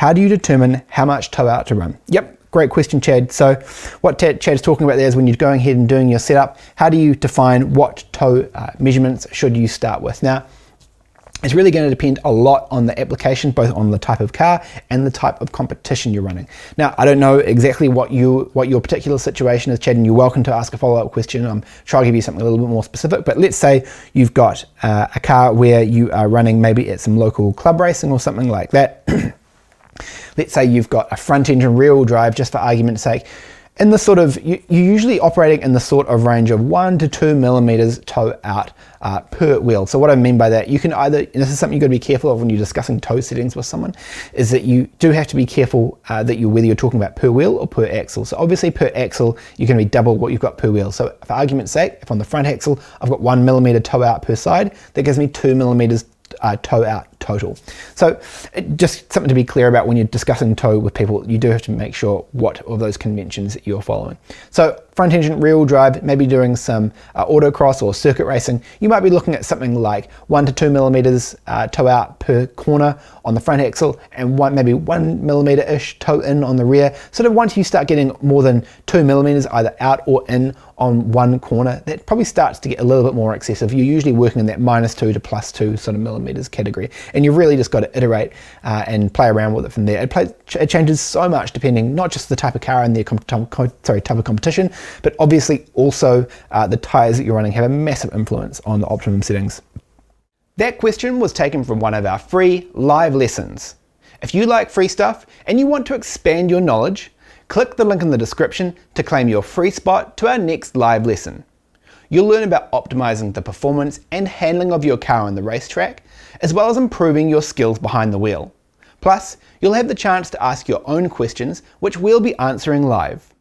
how do you determine how much toe out to run? Yep, great question, Chad. So what Chad's talking about there is when you're going ahead and doing your setup, how do you define what toe measurements should you start with? Now, it's really going to depend a lot on the application, both on the type of car and the type of competition you're running. Now, I don't know exactly what your particular situation is, Chad, and you're welcome to ask a follow-up question. I'm trying to give you something a little bit more specific, but let's say you've got a car where you are running maybe at some local club racing or something like that. Let's say you've got a front engine rear-wheel drive, just for argument's sake. In the sort of, you're usually operating in the sort of range of 1 to 2 millimeters toe out per wheel. So what I mean by that, you can either, and this is something you've got to be careful of when you're discussing toe settings with someone, is that you do have to be careful that whether you're talking about per wheel or per axle. So obviously per axle, you're going to be double what you've got per wheel. So for argument's sake, if on the front axle, I've got 1 millimeter toe out per side, that gives me 2 millimeters toe out total. So just something to be clear about when you're discussing toe with people, you do have to make sure what of those conventions you're following. So front engine rear wheel drive, maybe doing some autocross or circuit racing, you might be looking at something like 1 to 2 millimeters toe out per corner on the front axle and maybe 1 millimeter-ish toe in on the rear. Sort of once you start getting more than 2 millimeters either out or in on one corner, that probably starts to get a little bit more excessive. You're usually working in that -2 to +2 sort of millimeters category, and you've really just got to iterate and play around with it from there. It changes so much depending not just the type of car and the type of competition, but obviously also the tires that you're running have a massive influence on the optimum settings. That question was taken from one of our free live lessons. If you like free stuff and you want to expand your knowledge, click the link in the description to claim your free spot to our next live lesson. You'll learn about optimizing the performance and handling of your car on the racetrack, as well as improving your skills behind the wheel. Plus, you'll have the chance to ask your own questions, which we'll be answering live.